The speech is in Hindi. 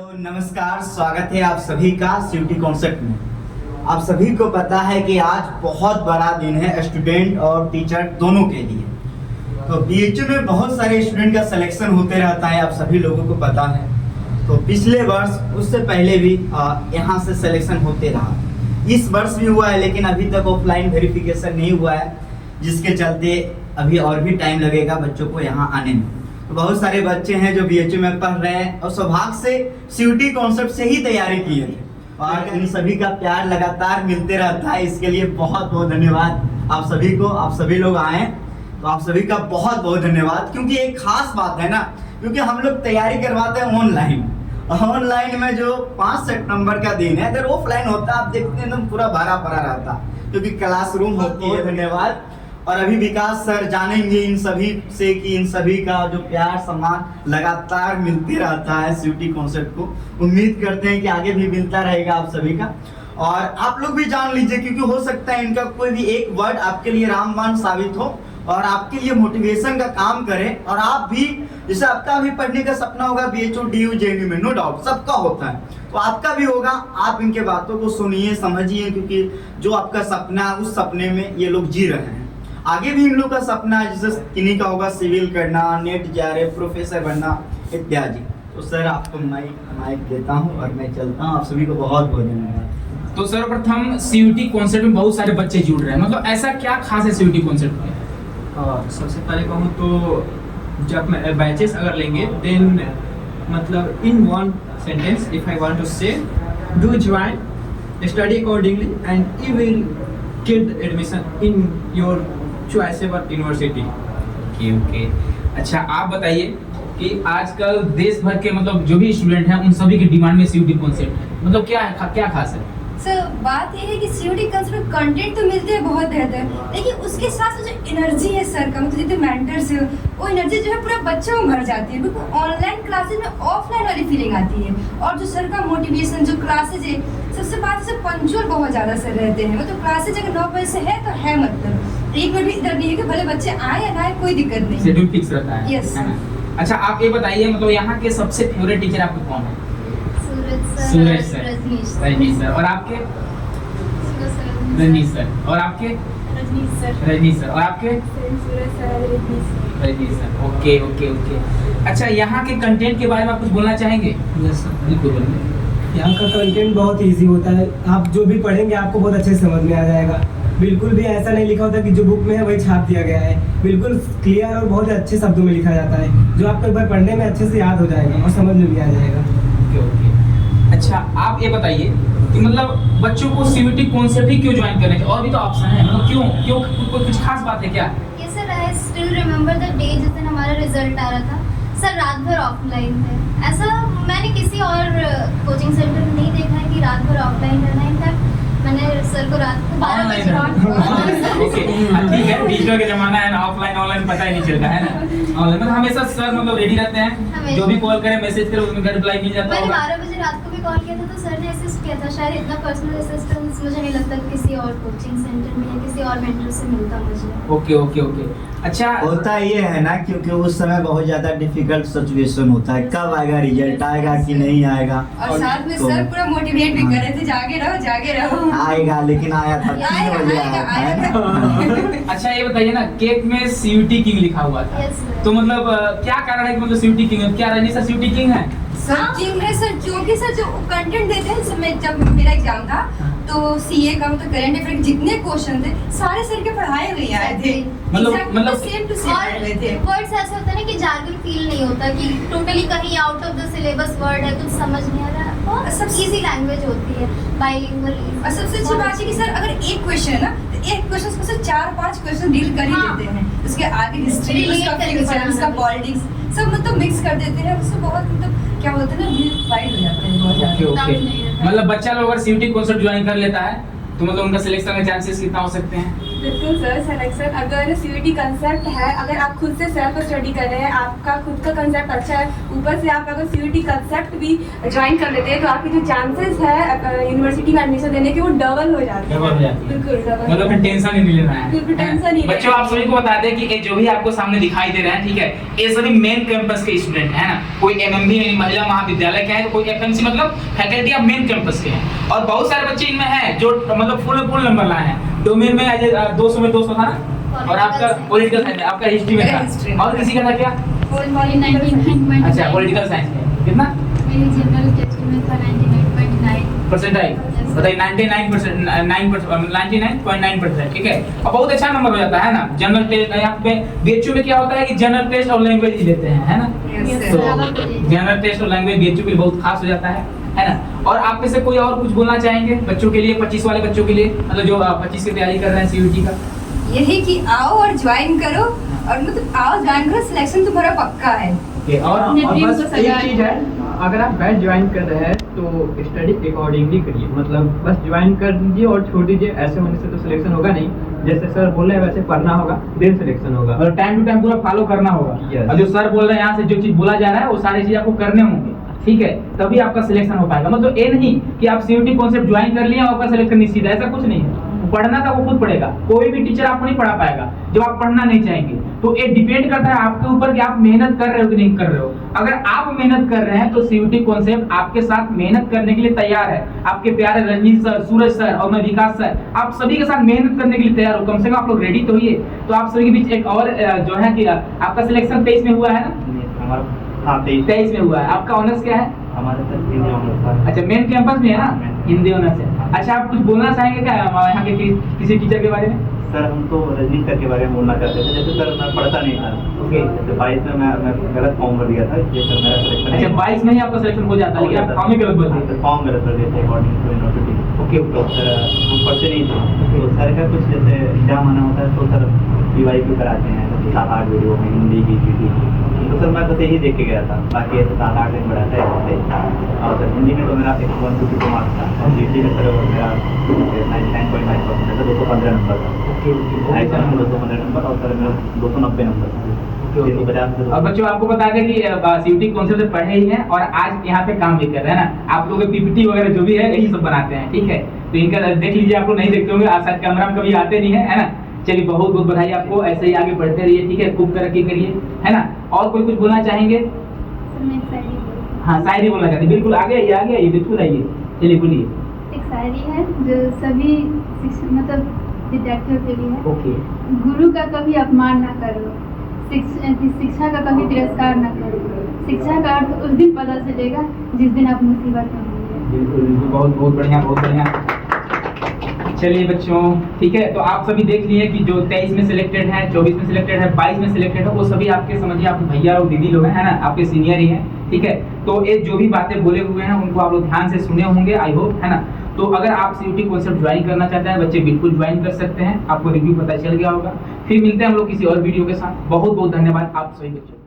नमस्कार, स्वागत है आप सभी का सीयूटी कॉन्सेप्ट में। आप सभी को पता है कि आज बहुत बड़ा दिन है स्टूडेंट और टीचर दोनों के लिए। तो बीएचयू में बहुत सारे स्टूडेंट का सिलेक्शन होते रहता है, आप सभी लोगों को पता है। तो पिछले वर्ष उससे पहले भी यहाँ से सिलेक्शन होते रहा। इस वर्ष भी हुआ है, लेकिन अभी तक ऑफलाइन वेरिफिकेशन नहीं हुआ है, जिसके चलते अभी और भी टाइम लगेगा बच्चों को यहाँ आने में। तो बहुत सारे बच्चे हैं जो बीएचयू में पढ़ रहे हैं और सौभाग्य से सीयूटी कॉन्सेप्ट से ही तैयारी किए थे, और इन सभी का प्यार लगातार मिलते रहता है। इसके लिए बहुत बहुत धन्यवाद आप सभी को। आप सभी लोग आए तो आप सभी का बहुत बहुत धन्यवाद, क्योंकि एक खास बात है ना, क्योंकि हम लोग तैयारी करवाते हैं ऑनलाइन में जो 5 सितंबर का दिन है, अगर ऑफलाइन होता आप देखते हैं एकदम पूरा भरा पड़ा रहता, क्योंकि क्लासरूम होती है। धन्यवाद। और अभी विकास सर जानेंगे इन सभी से कि इन सभी का जो प्यार सम्मान लगातार मिलते रहता है सीयूटी कॉन्सेप्ट को। उम्मीद करते हैं कि आगे भी मिलता रहेगा आप सभी का। और आप लोग भी जान लीजिए, क्योंकि हो सकता है इनका कोई भी एक वर्ड आपके लिए रामबाण साबित हो और आपके लिए मोटिवेशन का काम करे। और आप भी, जैसे आपका भी पढ़ने का सपना होगा बीएचयू डीयू जेएनयू में, नो डाउट सबका होता है, तो आपका भी होगा। आप इनके बातों को सुनिए, समझिए, क्योंकि जो आपका सपना है उस सपने में ये लोग जी रहे हैं। आगे भी इन लोग का सपना है, जैसे किन्हीं का होगा सिविल करना, नेट जेआरएफ, प्रोफेसर बनना इत्यादि। तो सर आपको माइक देता हूँ और मैं चलता हूँ। आप सभी को बहुत बहुत धन्यवाद। तो सर्वप्रथम सीयूटी कॉन्सेप्ट में बहुत सारे बच्चे जुड़ रहे हैं, मतलब ऐसा क्या खास है सीयूटी कॉन्सेप्ट में? सबसे पहले कहूँ तो जब मैं बैचेस अगर लेंगे देन मतलब in one sentence if I want to say do join study accordingly and you will get admission in your choiceable university. Okay. अच्छा आप बताइए कि आजकल देश भर के मतलब जो भी स्टूडेंट हैं उन सभी की डिमांड में सीयूटी कॉन्सेप्ट है, मतलब क्या खास है? सर बात ये है कि सीयूटी कॉन्सेप्ट में कंटेंट तो मिलते हैं बहुत बेहतर, लेकिन उसके साथ जो एनर्जी है सर का, मतलब जितने मेंटर्स है वो एनर्जी जो है पूरा बच्चों में भर जाती है। बिल्कुल ऑनलाइन क्लासेज में ऑफलाइन वाली फीलिंग आती है। और जो सर का मोटिवेशन, जो क्लासेज है, सबसे बात से पंक्चुअल बहुत ज़्यादा सर रहते हैं। मतलब क्लासेज अगर 9 बजे से है तो है, मतलब एक मिनट भी इधर नहीं है कि भले बच्चे आए या ना आए, कोई दिक्कत नहीं, शेड्यूल फिक्स रहता है। Yes sir. अच्छा आप ये बताइए, मतलब यहाँ के सबसे फेवरेट टीचर आपको कौन है? Suraj sir, Rajneesh sir. और आपके? रजनीश सर। और आपके? रजनीश सर। और आपके? Rajneesh sir. Okay okay okay. अच्छा यहाँ के कंटेंट के बारे में आप कुछ बोलना चाहेंगे? यस सर, बिल्कुल बोलिए। यहाँ का कंटेंट बहुत इजी होता है। आप जो भी पढ़ेंगे आपको बहुत अच्छे से समझ में आ जाएगा। बिल्कुल भी ऐसा नहीं लिखा होता कि जो बुक में है वही छाप दिया गया है। बिल्कुल क्लियर और बहुत अच्छे शब्दों में लिखा जाता है, जो आपको एक बार पढ़ने में अच्छे से याद हो जाएगा और समझ में भी आ जाएगा। Okay okay. अच्छा आप ये बताइए कि मतलब बच्चों को सीयूटी कॉन्सेप्ट ही क्यों ज्वाइन करने के, और भी तो ऑप्शन है, मतलब क्यों कुछ खास बात है क्या? ये sir I still remember the day जिस दिन हमारा रिजल्ट आ रहा था। सर रात भर ऑफलाइन थे। ऐसा मैंने किसी और कोचिंग सेंटर में नहीं देखा है कि रात भर ऑफलाइन रहना है। इनफैक्ट मैंने सर को रात को 12 बजे ओके ठीक है, डिजिटल का जमाना है ना, ऑनलाइन पता ही नहीं चलता है ना। ऑनलाइन मतलब हमेशा सर मतलब रेडी रहते हैं, जो भी कॉल करें मैसेज करें उसमें रिप्लाई मिल जाता मैंने होगा। 12 बजे रात को भी कॉल किया था तो सर ने असिस्ट किया था। शायद इतना पर्सनल असिस्टेंस मुझे नहीं लगता किसी और कोचिंग सेंटर में या किसी और मेंटर से मिलता मुझे। Okay okay okay. अच्छा होता ये है ना, क्योंकि उस समय बहुत ज्यादा डिफिकल्ट सिचुएशन होता है, कब आएगा रिजल्ट, आएगा कि नहीं आएगा। और साथ में तो सर पूरा मोटिवेट भी कर रहे थे, जागे रहो। आएगा, लेकिन आया था 3 बजे आया था। अच्छा ये बताइए ना, केक में सीयूटी किंग लिखा हुआ था। Yes, sir. तो मतलब क्या कारण है कि मतलब सीयूटी किंग है? क्या रजनी सर सीयूटी किंग है? सर किंग है सर, क्योंकि सर जो कंटेंट देते हैं समय, जब मेरा एग्जाम था तो सीए का मतलब करंट अफेयर जितने क्वेश्चन थे सारे सर के पढ़ाए हुए आए थे। मतलब सेम टू सेम पढ़ रहे थे। वर्ड्स ऐसे होता है ना कि जार्गन फील नहीं होता कि टोटली कहीं out of the syllabus word है, कुछ समझ नहीं आ रहा। बहुत सब इजी लैंग्वेज होती है, बाइलिंगुअल। और सबसे अच्छी बात है कि सर अगर एक क्वेश्चन है ना, तो एक क्वेश्चन से 4-5 क्वेश्चन डील कर ही लेते हैं। उसके आगे हिस्ट्री, उसका फ्यूचर, उसका पॉलिटिक्स सब मतलब मिक्स कर देते हैं। उससे बहुत मतलब क्या बोलते हैं ना, वाइड हो जाते हैं बहुत ओके ज्यादा। ओके। मतलब बच्चा लोग अगर सीयूटी कॉन्सेप्ट ज्वाइन कर लेता है तो मतलब उनका सिलेक्शन के चांसेस कितना हो सकते हैं? बिल्कुल सर, सिलेक्शन अगर सीयूटी कंसेप्ट है, अगर आप खुद से सेल्फ स्टडी कर रहे हैं, आपका खुद का कंसेप्ट अच्छा है, ऊपर से आप अगर सीयूटी कंसेप्ट भी ज्वाइन कर लेते हैं तो आपकी जो चांसेस है यूनिवर्सिटी में एडमिशन देने के वो डबल हो जाते हैं। डबल हो जाती है। बिल्कुल डबल। मतलब फिर टेंशन ही नहीं लेना है। बिल्कुल टेंशन ही नहीं। बच्चों आप सभी को बता दें कि ये जो भी आपको सामने दिखाई दे रहे हैं, ठीक है, ये सभी मेन कैंपस के स्टूडेंट है ना। कोई एमएमबी महिला महाविद्यालय के हैं, तो कोई एफएमसी मतलब फैकल्टी ऑफ मेन कैंपस के हैं, और बहुत सारे बच्चे इनमें हैं जो मतलब फुल नंबर लाए हैं। डोमेन में आज 200 में 200 था ना, और आपका पॉलिटिकल साइंस, आपका हिस्ट्री में था, और किसी का था क्या? अच्छा, पॉलिटिकल साइंस में कितना जनरल टेस्ट में था 99.9 परसेंटाइल, बताइए 99.9%, ठीक है। अब बहुत अच्छा नंबर हो जाता है ना। जनरल टेस्ट यहाँ पे बीएचयू में क्या होता है कि जनरल टेस्ट और लैंग्वेज ही लेते हैं, है ना। तो जनरल टेस्ट और लैंग्वेज बीएचयू के लिए बहुत खास हो जाता है ना। और आप में से कोई और कुछ बोलना चाहेंगे बच्चों के लिए, 25 वाले बच्चों के लिए, मतलब जो 25 की तैयारी कर रहे हैं सीयूटी का? यही कि आओ और ज्वाइन करो, और मतलब आओ ज्वाइन करो, सिलेक्शन तुम्हारा पक्का है। और बस एक चीज है, अगर आप बैच ज्वाइन कर रहे हैं तो स्टडी अकॉर्डिंगली करिए, मतलब बस ज्वाइन कर दीजिए और छोड़ दीजिए। ऐसे होने से तो सिलेक्शन होगा नहीं, जैसे सर बोल रहे हैं वैसे पढ़ना होगा, देन सिलेक्शन होगा। और टाइम टू टाइम पूरा फॉलो करना होगा। Yes. और जो सर बोल रहे हैं यहाँ से जो चीज बोला जा रहा है वो सारी चीज आपको करने होंगे, ठीक है, तभी आपका सिलेक्शन हो पाएगा। मतलब ये नहीं कि आप सीयूटी कॉन्सेप्ट ज्वाइन कर लिया आपका सिलेक्शन निश्चित है, ऐसा कुछ नहीं है। पढ़ना था वो खुद पढ़ेगा, कोई भी टीचर आपको नहीं पढ़ा पाएगा जब आप पढ़ना नहीं चाहेंगे। तो ये डिपेंड करता है आपके ऊपर कि आप मेहनत कर रहे हो कि नहीं कर रहे हो। अगर आप मेहनत कर रहे हैं तो सीयूटी कॉन्सेप्ट आपके साथ मेहनत करने के लिए तैयार है। आपके प्यारे रंजीत सर, सूरज सर और मैं विकास सर, आप सभी के साथ मेहनत करने के लिए तैयार हो। कम से कम आप लोग रेडी तो होइए। तो आप सभी के बीच एक और जो है कि आपका सिलेक्शन 23 में हुआ है ना? हाँ 23 में हुआ है। आपका ऑनर्स क्या है? हमारे साथ हिंदी ऑनर्स था। अच्छा, मेन कैंपस में है ना, हिंदी ऑनर्स है। अच्छा, आप कुछ बोलना चाहेंगे क्या यहाँ के किसी टीचर के बारे में? सर हम तो रजनी सर के बारे में बोलना चाहते थे। जैसे सर मैं पढ़ता नहीं था, ओके। जैसे 22 में मैं गलत फॉर्म भर दिया था, ये सर मेरा सिलेक्शन अच्छा, 22 में ही आपका सिलेक्शन हो जाता है, लेकिन आप फॉर्म ही गलत भर दिए। फॉर्म गलत भर दिए थे अकॉर्डिंग टू यूनिवर्सिटी। ओके तो सर हम पढ़ते नहीं थे, तो सर का कुछ जैसे एग्जाम आना होता है तो सर PYQ कराते हैं, 7-8 वीडियो में हिंदी की GT। तो सर मैं बस यही देख के गया था, बाकी ऐसे 7-8 दिन बढ़ाता है ऐसे। और सर हिंदी में तो मेरा 152 मार्क्स था, और GT में सर मेरा 99.9% था, 215 नंबर था। ऐसा में 215 नंबर, और सर मेरा 290 नंबर था। अब बच्चों आपको बता दें कि सीयूटी कॉन्सेप्ट से पढ़े ही हैं और आज यहाँ पे काम भी कर रहे हैं ना। आप लोग PPT वगैरह जो भी है यही सब बनाते हैं, ठीक है। तो इनका देख लीजिए, आप लोग नहीं देखते होंगे, आप शायद कैमरा में कभी आते नहीं है ना। चलिए, बहुत बहुत बधाई आपको, ऐसे ही आगे बढ़ते रहिए, ठीक है, खूब तरक्की करिए, है ना। और कोई कुछ बोलना चाहेंगे? हाँ, शायरी बोलना चाहते, बिल्कुल आगे आइए, बिल्कुल आइए, चलिए बोलिए। एक शायरी है जो सभी मतलब विद्यार्थियों के लिए है। ओके। गुरु का कभी अपमान ना करो, शिक्षा का कभी तिरस्कार न करो। शिक्षा का अर्थ उस दिन पता चलेगा जिस दिन आप मुसीबत में होंगे। बिल्कुल, बहुत बहुत बढ़िया, बहुत बढ़िया। चलिए बच्चों, ठीक है, तो आप सभी देख लिए कि जो 23 में सिलेक्टेड है, 24 में सिलेक्टेड है, 22 में सिलेक्टेड है, वो सभी आपके समझिए आप भैया और दीदी लोग हैं ना, आपके सीनियर ही हैं, ठीक है। तो ये जो भी बातें बोले हुए हैं उनको आप लोग ध्यान से सुने होंगे, आई होप, है ना। तो अगर आप सीयूटी कॉन्सेप्ट ज्वाइन करना चाहते हैं बच्चे, बिल्कुल ज्वाइन कर सकते हैं। आपको रिव्यू पता चल गया होगा। फिर मिलते हैं हम लोग किसी और वीडियो के साथ। बहुत बहुत धन्यवाद आप सभी बच्चों।